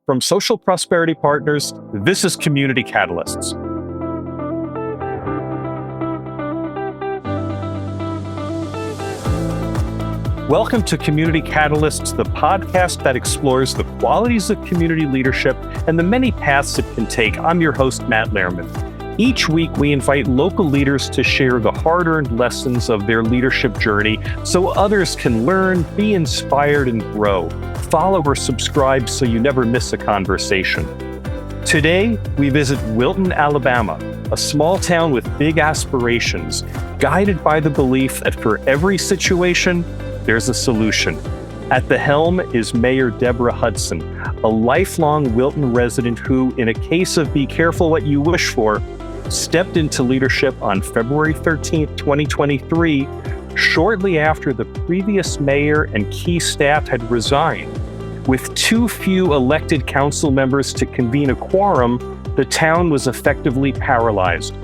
From Social Prosperity Partners, this is Community Catalysts. Welcome to Community Catalysts, the podcast that explores the qualities of community leadership and the many paths it can take. I'm your host, Matt Lehrman. Each week, we invite local leaders to share the hard-earned lessons of their leadership journey so others can learn, be inspired, and grow. Follow or subscribe so you never miss a conversation. Today, we visit Wilton, Alabama, a small town with big aspirations, guided by the belief that for every situation, there's a solution. At the helm is Mayor Deborah Hudson, a lifelong Wilton resident who, in a case of be careful what you wish for, stepped into leadership on February 13th, 2023, shortly after the previous mayor and key staff had resigned. With too few elected council members to convene a quorum, the town was effectively paralyzed.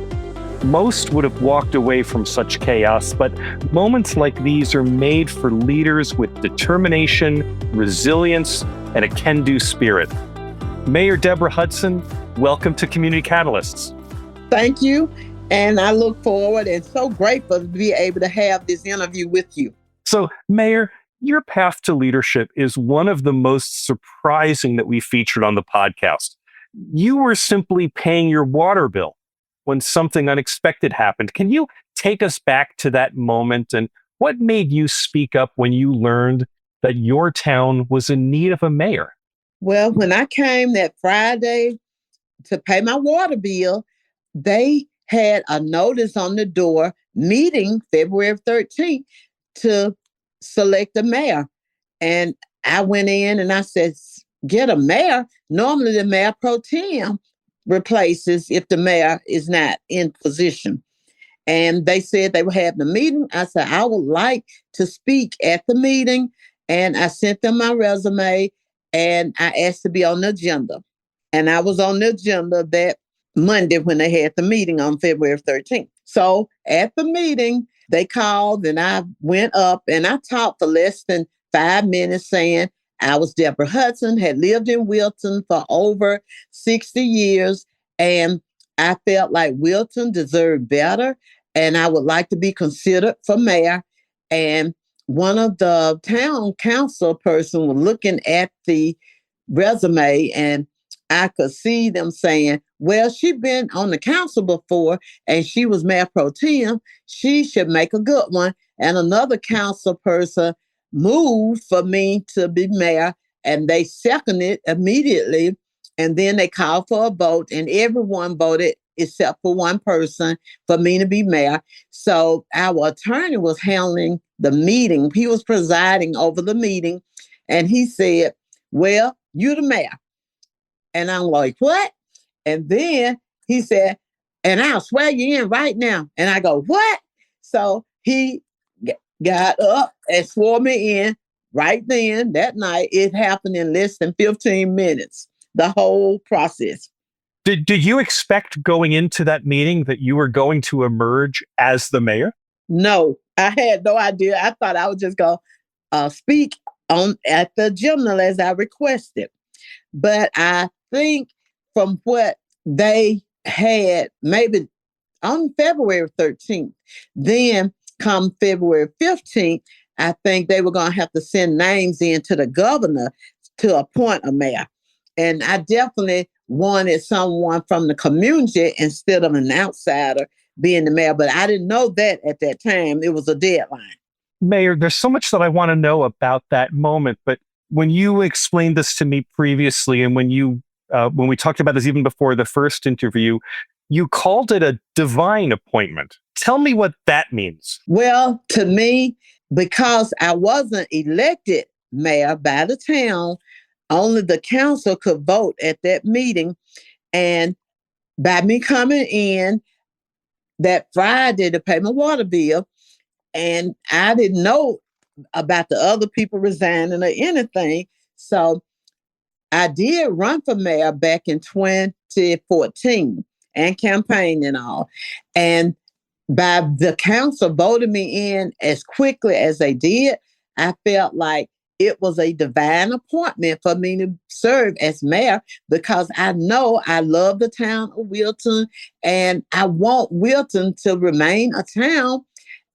Most would have walked away from such chaos, but moments like these are made for leaders with determination, resilience, and a can-do spirit. Mayor Deborah Hudson, welcome to Community Catalysts. Thank you, and I look forward and so grateful to be able to have this interview with you. So, Mayor, your path to leadership is one of the most surprising that we featured on the podcast. You were simply paying your water bill when something unexpected happened. Can you take us back to that moment and what made you speak up when you learned that your town was in need of a mayor? Well, when I came that Friday to pay my water bill, they had a notice on the door meeting February 13th to select a mayor. And I went in and I said, get a mayor. Normally the mayor pro tem replaces if the mayor is not in position. And they said they were having a meeting. I said, I would like to speak at the meeting. And I sent them my resume and I asked to be on the agenda. And I was on the agenda that Monday when they had the meeting on February 13th. So at the meeting, they called and I went up and I talked for less than 5 minutes saying I was Deborah Hudson, had lived in Wilton for over 60 years. And I felt like Wilton deserved better. And I would like to be considered for mayor. And one of the town council person was looking at the resume and I could see them saying, well, she's been on the council before and she was mayor pro tem. She should make a good one. And another council person moved for me to be mayor and they seconded immediately. And then they called for a vote and everyone voted except for one person for me to be mayor. So our attorney was handling the meeting. He was presiding over the meeting and he said, well, you're the mayor. And I'm like, what? And then he said, and I'll swear you in right now. And I go, what? So he got up and swore me in right then that night. It happened in less than 15 minutes, the whole process. Did you expect going into that meeting that you were going to emerge as the mayor? No, I had no idea. I thought I would just go speak at the agenda as I requested. But I think from what they had, maybe on February 13th, then come February 15th, I think they were going to have to send names in to the governor to appoint a mayor. And I definitely wanted someone from the community instead of an outsider being the mayor. But I didn't know that at that time. It was a deadline. Mayor, there's so much that I want to know about that moment. But when you explained this to me previously, and when we talked about this even before the first interview, you called it a divine appointment. Tell me what that means. Well, to me, because I wasn't elected mayor by the town, only the council could vote at that meeting. And by me coming in that Friday to pay my water bill, and I didn't know about the other people resigning or anything. So I did run for mayor back in 2014 and campaign and all. And by the council voted me in as quickly as they did, I felt like it was a divine appointment for me to serve as mayor because I know I love the town of Wilton and I want Wilton to remain a town.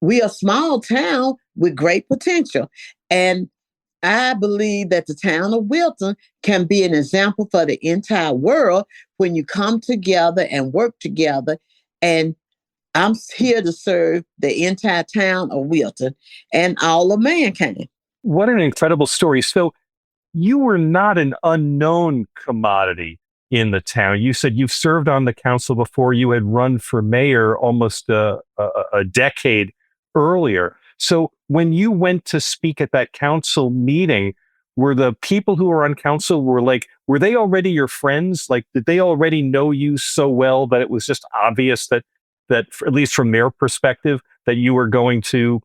We're a small town with great potential. And I believe that the town of Wilton can be an example for the entire world when you come together and work together. And I'm here to serve the entire town of Wilton and all of mankind. What an incredible story. So you were not an unknown commodity in the town. You said you've served on the council before. You had run for mayor almost a decade earlier. So when you went to speak at that council meeting, were the people who were on council were they already your friends? Like, did they already know you so well that it was just obvious that at least from their perspective, that you were going to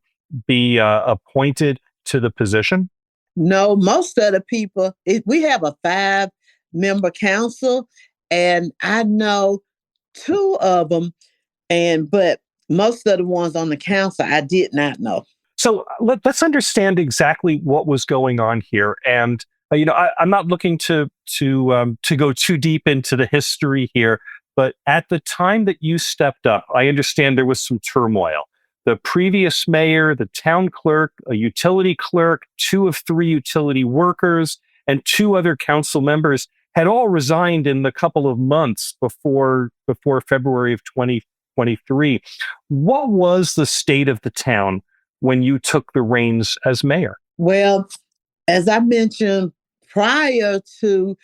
be appointed to the position? No, most of the people, we have a 5-member council, and I know 2 of them, but most of the ones on the council I did not know. So let's understand exactly what was going on here. And I'm not looking to go too deep into the history here, but at the time that you stepped up, I understand there was some turmoil. The previous mayor, the town clerk, a utility clerk, 2 of 3 utility workers, and 2 other council members had all resigned in the couple of months before February of 2023. What was the state of the town when you took the reins as mayor? Well, as I mentioned, prior to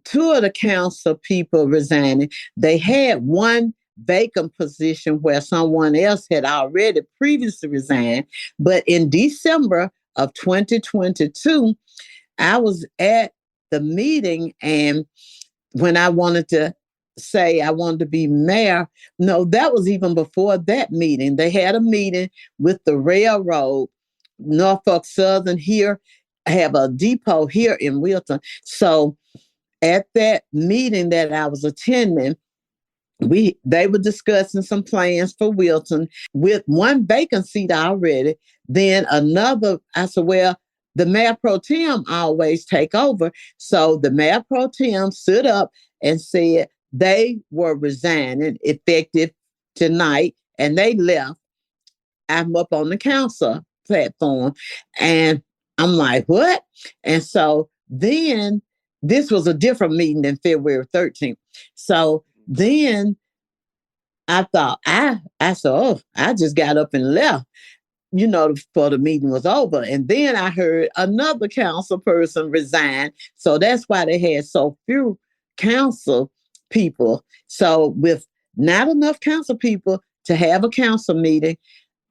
2 of the council people resigning, they had one vacant position where someone else had already previously resigned. But in December of 2022, I was at the meeting, and when I wanted to say I wanted to be mayor, no, that was even before that meeting. They had a meeting with the railroad, Norfolk Southern here, have a depot here in Wilton. So at that meeting that I was attending, they were discussing some plans for Wilton with one vacant seat already. Then another, I said, well, the mayor pro tem always take over. So the mayor pro tem stood up and said they were resigning effective tonight, and they left. I'm up on the council platform, and I'm like, what? And so then this was a different meeting than February 13th. So then I thought, I said, oh, I just got up and left, before the meeting was over. And then I heard another council person resign. So that's why they had so few council people. So with not enough council people to have a council meeting,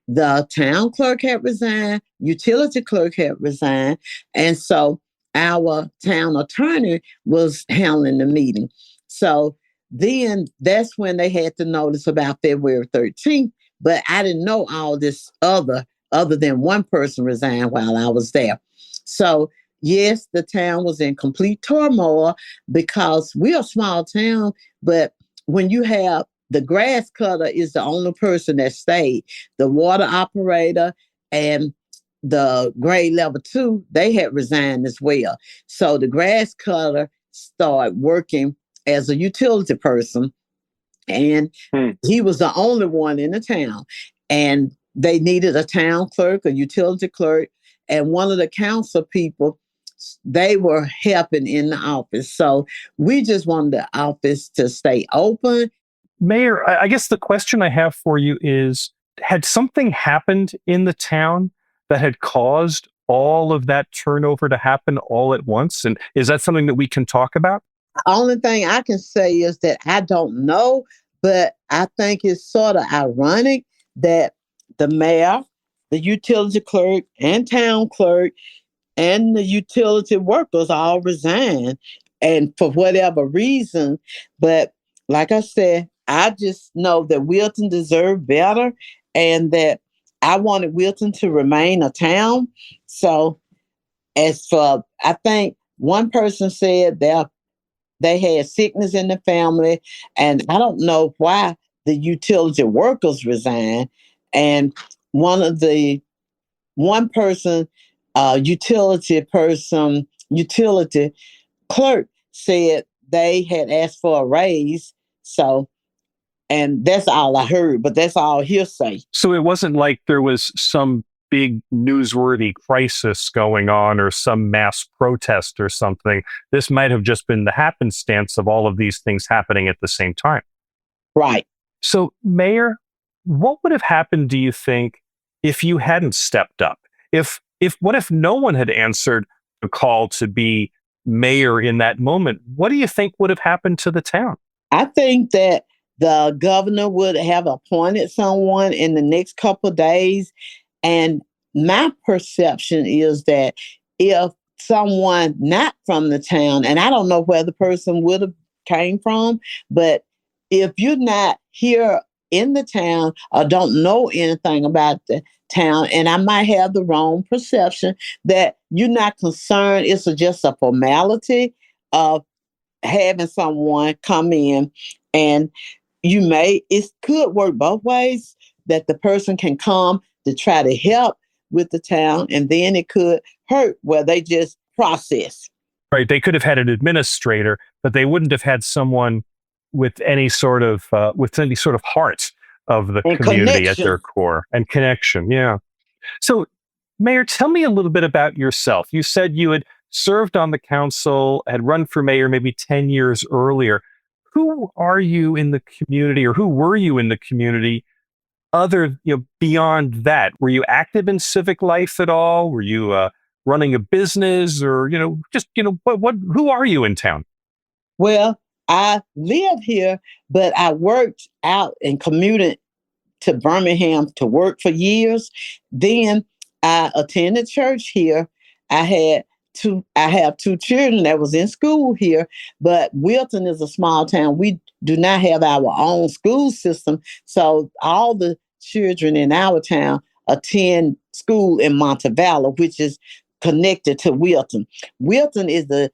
the town clerk had resigned, utility clerk had resigned, and so our town attorney was handling the meeting. So then that's when they had to notice about February 13th, but I didn't know all this other than one person resigned while I was there. So yes, the town was in complete turmoil because we're a small town, but when you have the grass cutter is the only person that stayed. The water operator and the grade level 2, they had resigned as well. So the grass cutter started working as a utility person, and he was the only one in the town. And they needed a town clerk, a utility clerk, and one of the council people, they were helping in the office. So we just wanted the office to stay open. Mayor, I guess the question I have for you is, had something happened in the town that had caused all of that turnover to happen all at once? And is that something that we can talk about? The only thing I can say is that I don't know, but I think it's sort of ironic that the mayor, the utility clerk, and town clerk, and the utility workers all resigned, and for whatever reason. But like I said, I just know that Wilton deserved better, and that I wanted Wilton to remain a town. So as for, I think one person said they had sickness in the family, and I don't know why the utility workers resigned. And one person utility clerk said they had asked for a raise. So, and that's all I heard, but that's all hearsay. So it wasn't like there was some big newsworthy crisis going on or some mass protest or something. This might have just been the happenstance of all of these things happening at the same time. Right. So, Mayor, what would have happened, do you think, if you hadn't stepped up? What if no one had answered the call to be mayor in that moment? What do you think would have happened to the town? I think that the governor would have appointed someone in the next couple of days. And my perception is that if someone not from the town, and I don't know where the person would have came from, but if you're not here in the town or don't know anything about the town, and I might have the wrong perception that you're not concerned, it's just a formality of having someone come in, and it could work both ways, that the person can come to try to help with the town, and then it could hurt where they just process. Right. They could have had an administrator, but they wouldn't have had someone with any sort of heart of the And community at connection. their core and connection. Yeah. So, Mayor, tell me a little bit about yourself. You said you had served on the council, had run for mayor maybe 10 years earlier. Who are you in the community, or who were you in the community beyond that? Were you active in civic life at all? Were you running a business, or, who are you in town? Well, I live here, but I worked out and commuted to Birmingham to work for years. Then I attended church here. I have two children that was in school here, but Wilton is a small town. We do not have our own school system. So all the children in our town attend school in Montevallo, which is connected to Wilton. Wilton is the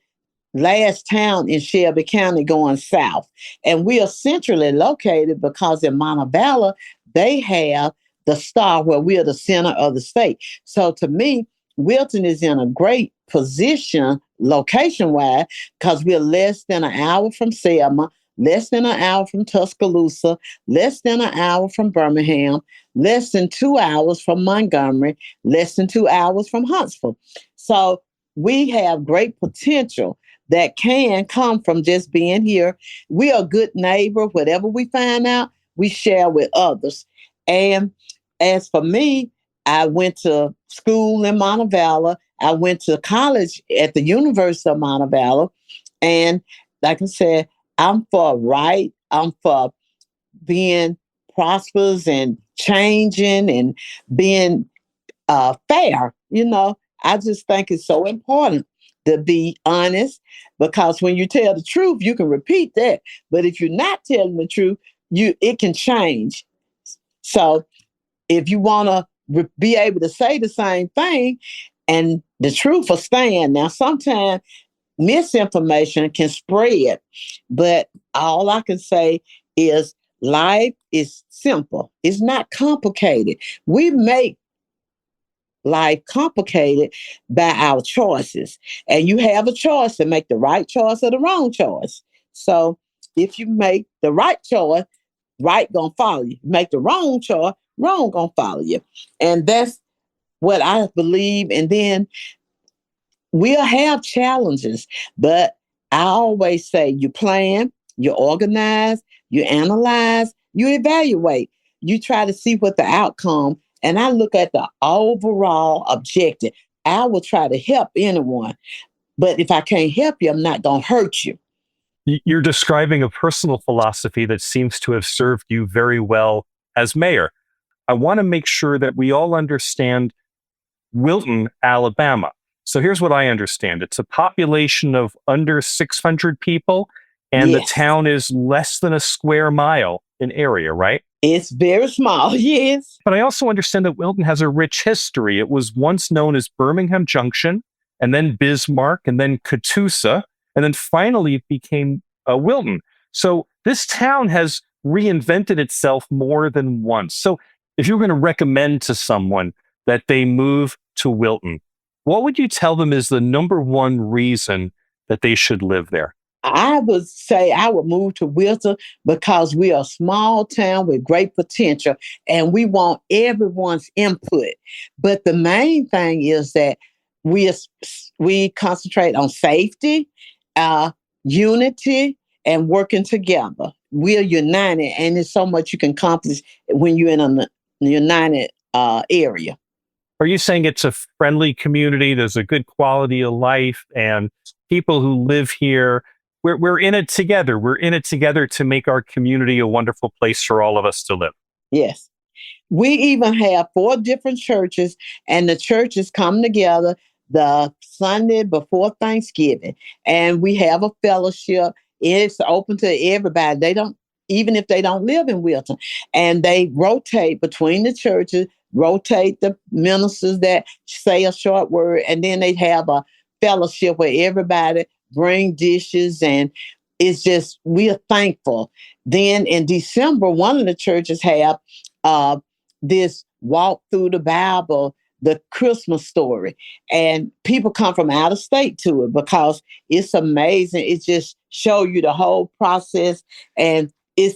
last town in Shelby County going south. And we are centrally located because in Montevallo, they have the star where we are the center of the state. So to me, Wilton is in a great position location-wise because we're less than an hour from Selma, less than an hour from Tuscaloosa, less than an hour from Birmingham, less than 2 hours from Montgomery, less than 2 hours from Huntsville. So we have great potential that can come from just being here. We are a good neighbor. Whatever we find out, we share with others. And as for me, I went to school in Montevallo. I went to college at the University of Montevallo. And like I said, I'm for right. I'm for being prosperous and changing and being fair. I just think it's so important to be honest, because when you tell the truth, you can repeat that. But if you're not telling the truth, it can change. So if you want to be able to say the same thing, and the truth will stand. Now, sometimes misinformation can spread, but all I can say is life is simple. It's not complicated. We make life complicated by our choices. And you have a choice to make the right choice or the wrong choice. So if you make the right choice, right gonna follow you. Make the wrong choice, wrong gonna follow you. And that's what I believe. And then we'll have challenges, but I always say you plan, you organize, you analyze, you evaluate, you try to see what the outcome. And I look at the overall objective. I will try to help anyone, but if I can't help you, I'm not going to hurt you. You're describing a personal philosophy that seems to have served you very well as mayor. I want to make sure that we all understand Wilton, Alabama. So here's what I understand. It's a population of under 600 people, and Yes. the town is less than a square mile in area, right? It's very small, yes. But I also understand that Wilton has a rich history. It was once known as Birmingham Junction, and then Bismarck, and then Catoosa, and then finally it became Wilton. So this town has reinvented itself more than once. So if you're going to recommend to someone that they move to Wilton, what would you tell them is the number one reason that they should live there? I would say I would move to Wilton because we are a small town with great potential and we want everyone's input. But the main thing is that we we concentrate on safety, uh, unity, and working together. We are united, and there's so much you can accomplish when you're in a united area. Are you saying it's a friendly community? There's a good quality of life, and people who live here, we're in it together. We're in it together to make our community a wonderful place for all of us to live. Yes. We even have 4 different churches, and the churches come together the Sunday before Thanksgiving, and we have a fellowship. It's open to everybody. They don't, even if they don't live in Wilton, and they rotate between the churches, rotate the ministers that say a short word, and then they have a fellowship where everybody bring dishes, and it's just we're thankful. Then in December, one of the churches have uh, this walk through the Bible, the Christmas story. And people come from out of state to it because it's amazing. It just show you the whole process. And if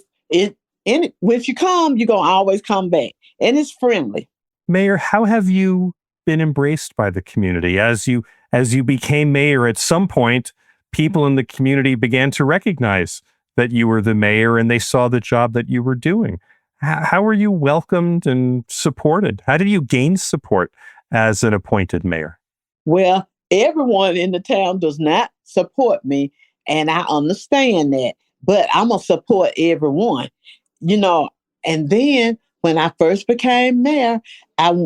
you come, you're gonna always come back. And it's friendly. Mayor, how have you been embraced by the community as you became mayor? At some point, people in the community began to recognize that you were the mayor and they saw the job that you were doing. How were you welcomed and supported? How did you gain support as an appointed mayor? Well, everyone in the town does not support me, and I understand that, but I'm going to support everyone, you know. And then when I first became mayor,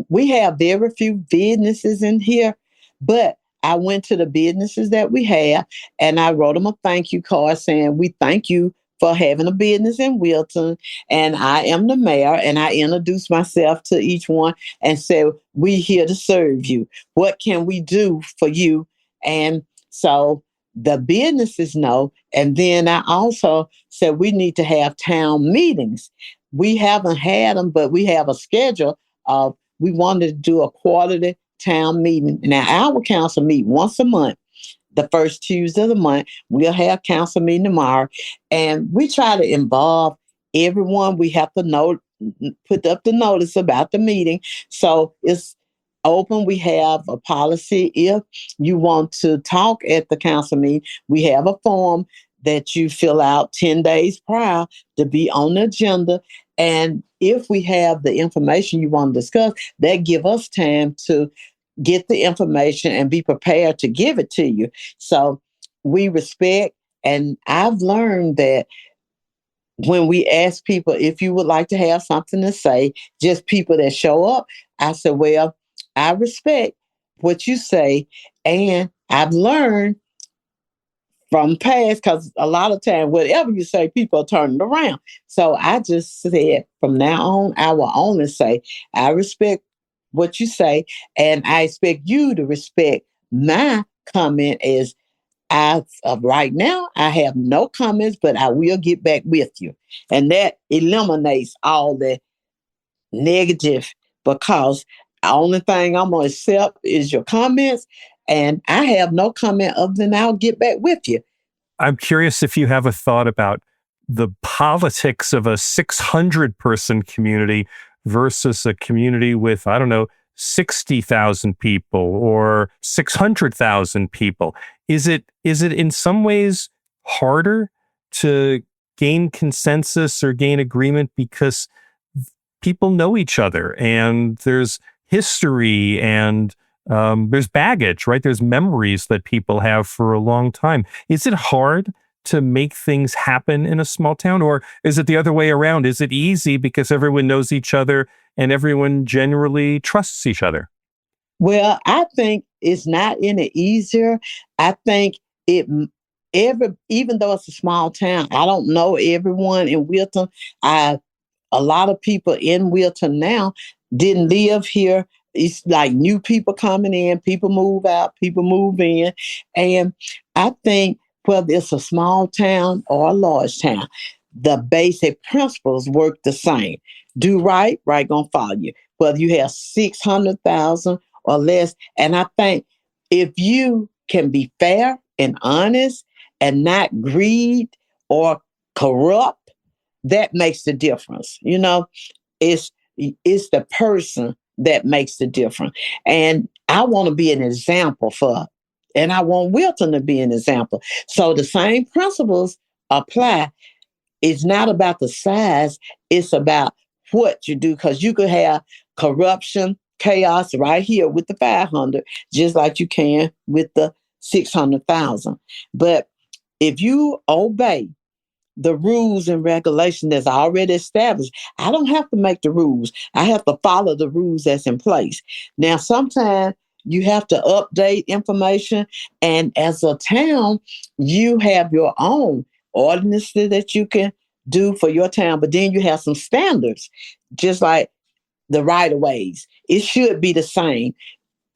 we have very few businesses in here, but I went to the businesses that we have and I wrote them a thank you card saying, we thank you for having a business in Wilton. And I am the mayor. And I introduced myself to each one and said, we here to serve you. What can we do for you? And so the businesses know. And then I also said, we need to have town meetings. We haven't had them, but we have a schedule of, we wanted to do a quarterly town meeting. Now, our council meet once a month. The first Tuesday of the month, we'll have council meeting tomorrow. And we try to involve everyone. We have to put up the notice about the meeting. So it's open. We have a policy. If you want to talk at the council meeting, we have a form that you fill out 10 days prior to be on the agenda. And if we have the information you want to discuss, that give us time to get the information and be prepared to give it to you. So we respect, and I've learned that when we ask people if you would like to have something to say, just people that show up, I said, well, I respect what you say. And I've learned from past, because a lot of time, whatever you say, people are turning around. So I just said, from now on, I will only say, I respect what you say, and I expect you to respect my comment as right now, I have no comments, but I will get back with you. And that eliminates all the negative because the only thing I'm going to accept is your comments. And I have no comment other than I'll get back with you. I'm curious if you have a thought about the politics of a 600-person community versus a community with, I don't know, 60,000 people or 600,000 people. Is it in some ways harder to gain consensus or gain agreement because people know each other and there's history and there's baggage, right? There's memories that people have for a long time. Is it hard to make things happen in a small town, or is it the other way around? Is it easy because everyone knows each other and everyone generally trusts each other? Well, I think it's not any easier. I think even though it's a small town, I don't know everyone in Wilton. A lot of people in Wilton now didn't live here. It's like new people coming in, people move out, people move in. And I think whether it's a small town or a large town, the basic principles work the same. Do right, right gonna follow you. Whether you have 600,000 or less. And I think If you can be fair and honest and not greed or corrupt, that makes the difference. It's it's the person that makes the difference. And I want to be an example and I want Wilton to be an example. So the same principles apply. It's not about the size, it's about what you do, because you could have corruption, chaos right here with the 500, just like you can with the 600,000. But if you obey the rules and regulations that's already established, I don't have to make the rules. I have to follow the rules that's in place. Now, sometimes you have to update information, and as a town, you have your own ordinances that you can do for your town, but then you have some standards, just like the right of ways. It should be the same.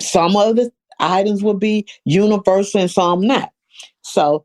Some of the items will be universal and some not. So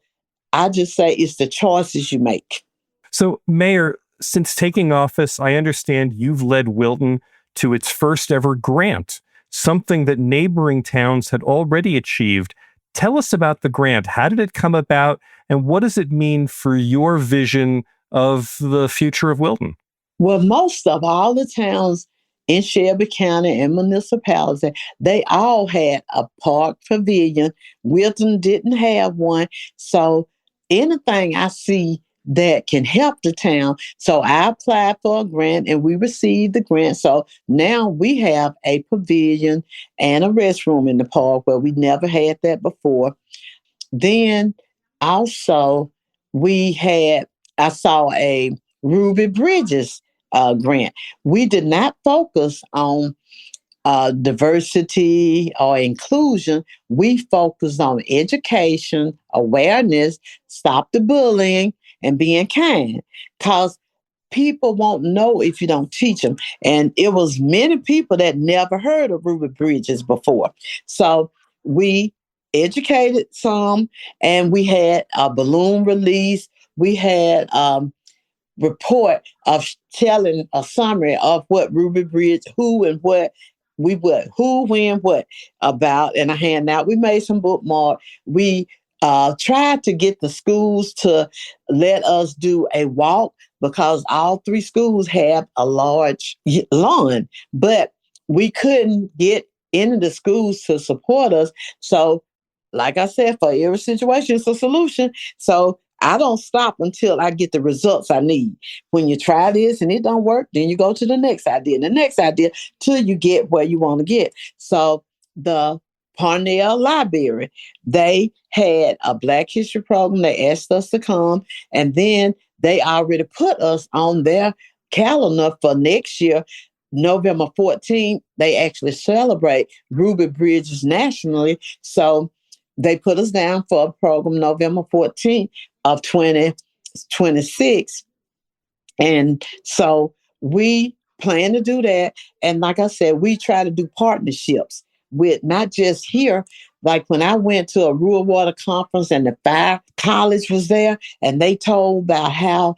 I just say it's the choices you make. So, Mayor, since taking office, I understand you've led Wilton to its first ever grant, something that neighboring towns had already achieved. Tell us about the grant. How did it come about, and what does it mean for your vision of the future of Wilton? Well, most of all the towns in Shelby County and municipalities, they all had a park pavilion. Wilton didn't have one. So anything I see that can help the town. So I applied for a grant and we received the grant. So now we have a pavilion and a restroom in the park where we never had that before. Then also I saw a Ruby Bridges grant. We did not focus on diversity or inclusion. We focused on education, awareness, stop the bullying, and being kind. Because people won't know if you don't teach them. And it was many people that never heard of Ruby Bridges before. So we educated some, and we had a balloon release. We had report of telling a summary of what Ruby Bridge, who and what who, when, what about, and a handout. We made some bookmark. We tried to get the schools to let us do a walk because all three schools have a large lawn, but we couldn't get into the schools to support us. So, like I said, for every situation, it's a solution. So I don't stop until I get the results I need. When you try this and it don't work, then you go to the next idea and the next idea till you get where you want to get. So the Parnell Library, they had a Black History program. They asked us to come, and then they already put us on their calendar for next year. November 14th, they actually celebrate Ruby Bridges nationally. So they put us down for a program November 14th of 2026. And so we plan to do that. And like I said, we try to do partnerships with not just here. Like when I went to a rural water conference and the fire college was there, and they told about how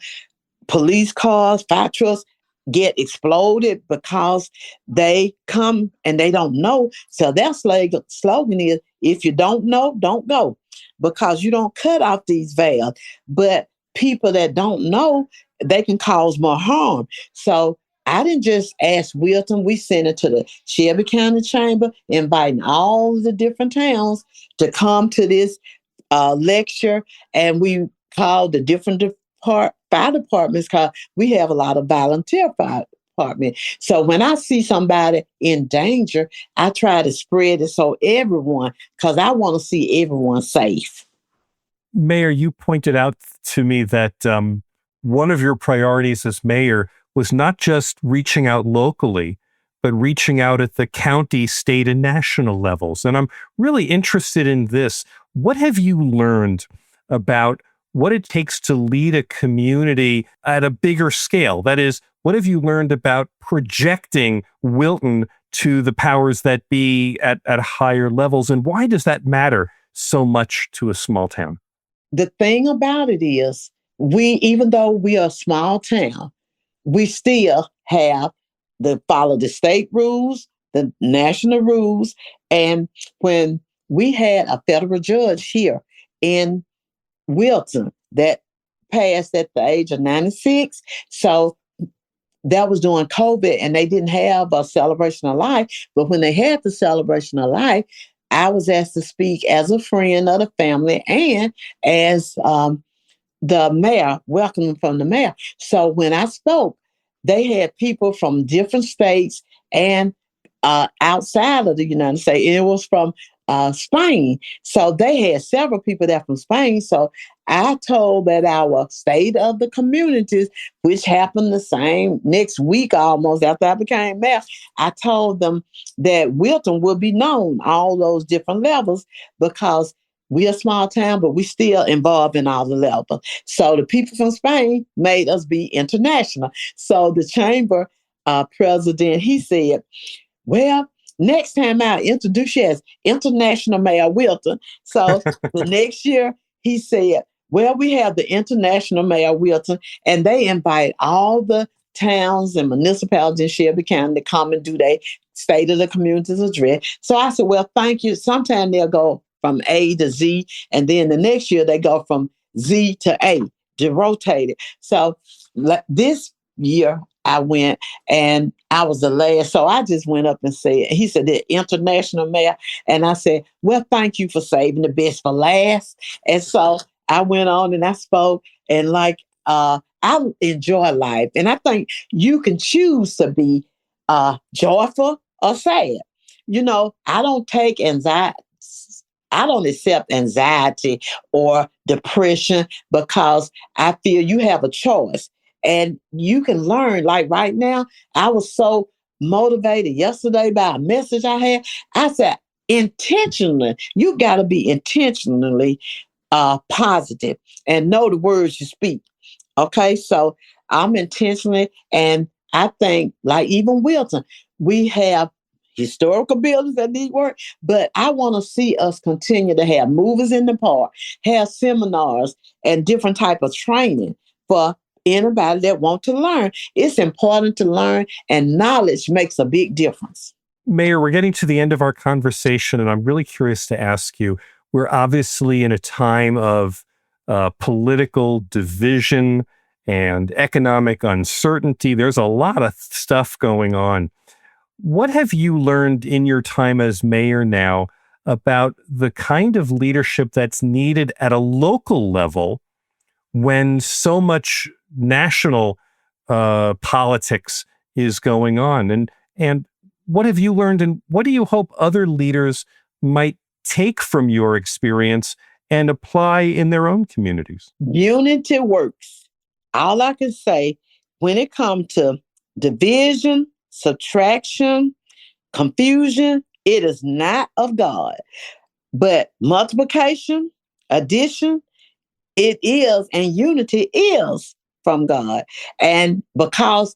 police cars, fire trucks get exploded because they come and they don't know. So their slogan is, if you don't know, don't go, because you don't cut off these valves. But people that don't know, they can cause more harm. So I didn't just ask Wilton. We sent it to the Shelby County Chamber, inviting all the different towns to come to this lecture. And we called the different fire departments, because we have a lot of volunteer fire department. So when I see somebody in danger, I try to spread it so everyone, because I want to see everyone safe. Mayor, you pointed out to me that one of your priorities as mayor was not just reaching out locally, but reaching out at the county, state, and national levels. And I'm really interested in this. What have you learned about what it takes to lead a community at a bigger scale? That is, what have you learned about projecting Wilton to the powers that be at higher levels? And why does that matter so much to a small town? The thing about it is, even though we are a small town, we still have to follow the state rules, the national rules. And when we had a federal judge here in Wilton that passed at the age of 96. So that was during COVID, and they didn't have a celebration of life. But when they had the celebration of life, I was asked to speak as a friend of the family and as the mayor, welcoming from the mayor. So when I spoke, they had people from different states and outside of the United States. It was from Spain. So they had several people there from Spain. So I told that our state of the communities, which happened the same next week almost after I became mayor, I told them that Wilton would be known all those different levels because we're a small town, but we still involved in all the levels. So the people from Spain made us be international. So the chamber president, he said, well, next time I'll introduce you as International Mayor Wilton. So the next year, he said, well, we have the International Mayor Wilton, and they invite all the towns and municipalities in Shelby County to come and do their State of the Communities address. So I said, well, thank you. Sometime they'll go from A to Z, and then the next year they go from Z to A, to rotate it. So this year I went and I was the last. So I just went up and said, he said, the international mayor. And I said, well, thank you for saving the best for last. And so I went on and I spoke and I enjoy life. And I think you can choose to be joyful or sad. I don't take anxiety. I don't accept anxiety or depression because I feel you have a choice. And you can learn, like right now, I was so motivated yesterday by a message I had. I said, intentionally, you got to be intentionally positive and know the words you speak. Okay, so I'm intentionally, and I think, like even Wilton, we have historical buildings that need work, but I want to see us continue to have movies in the park, have seminars and different type of training for anybody that want to learn. It's important to learn, and knowledge makes a big difference. Mayor, we're getting to the end of our conversation, and I'm really curious to ask you, we're obviously in a time of political division and economic uncertainty. There's a lot of stuff going on. What have you learned in your time as mayor now about the kind of leadership that's needed at a local level when so much national politics is going on? And what have you learned, and what do you hope other leaders might take from your experience and apply in their own communities? Unity works. All I can say, when it comes to division, subtraction, confusion, it is not of God. But multiplication, addition, it is, and unity is from God. And because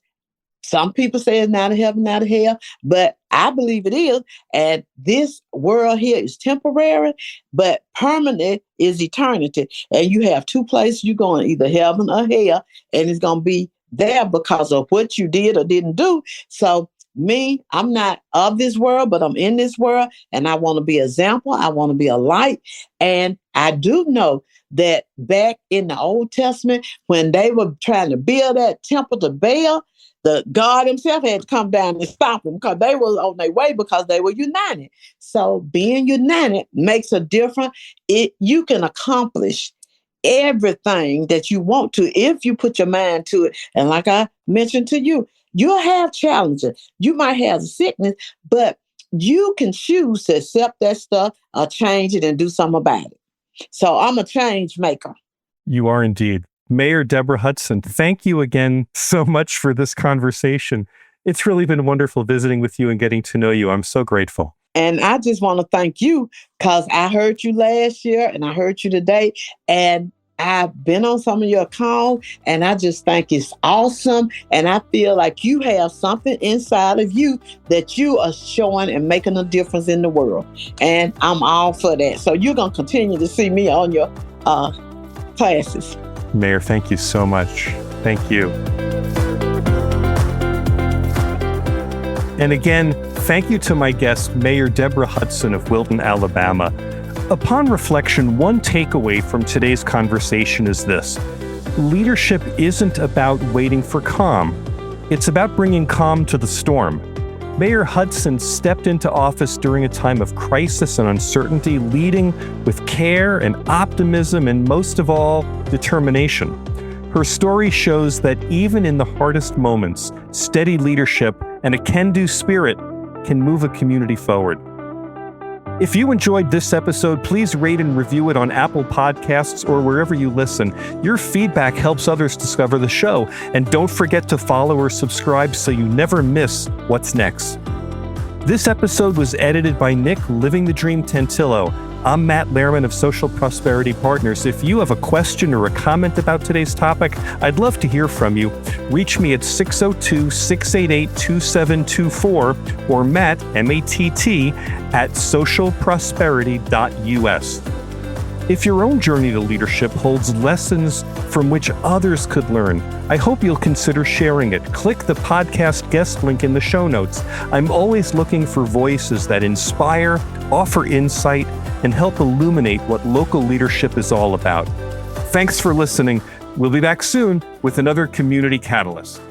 some people say it's not of heaven, not of hell, but I believe it is. And this world here is temporary, but permanent is eternity. And you have two places you're going, either heaven or hell, and it's going to be there because of what you did or didn't do. So me, I'm not of this world, but I'm in this world, and I want to be an example. I want to be a light. And I do know that back in the Old Testament, when they were trying to build that temple to Baal, the God himself had to come down and stop them because they were on their way because they were united. So being united makes a difference. You can accomplish everything that you want to if you put your mind to it. And like I mentioned to you, you'll have challenges. You might have sickness, but you can choose to accept that stuff or change it and do something about it. So I'm a change maker. You are indeed. Mayor Deborah Hudson, thank you again so much for this conversation. It's really been wonderful visiting with you and getting to know you. I'm so grateful. And I just want to thank you because I heard you last year and I heard you today. And I've been on some of your calls, and I just think it's awesome. And I feel like you have something inside of you that you are showing and making a difference in the world. And I'm all for that. So you're going to continue to see me on your classes. Mayor, thank you so much. Thank you. And again, Thank you to my guest, Mayor Deborah Hudson of Wilton, Alabama. Upon reflection, one takeaway from today's conversation is this: leadership isn't about waiting for calm. It's about bringing calm to the storm. Mayor Hudson stepped into office during a time of crisis and uncertainty, leading with care and optimism and, most of all, determination. Her story shows that even in the hardest moments, steady leadership and a can-do spirit can move a community forward. If you enjoyed this episode, please rate and review it on Apple Podcasts or wherever you listen. Your feedback helps others discover the show. And don't forget to follow or subscribe so you never miss what's next. This episode was edited by Nick Living the Dream Tantillo. I'm Matt Lehrman of Social Prosperity Partners. If you have a question or a comment about today's topic, I'd love to hear from you. Reach me at 602-688-2724 or Matt, M-A-T-T, at socialprosperity.us. If your own journey to leadership holds lessons from which others could learn, I hope you'll consider sharing it. Click the podcast guest link in the show notes. I'm always looking for voices that inspire, offer insight, and help illuminate what local leadership is all about. Thanks for listening. We'll be back soon with another Community Catalyst.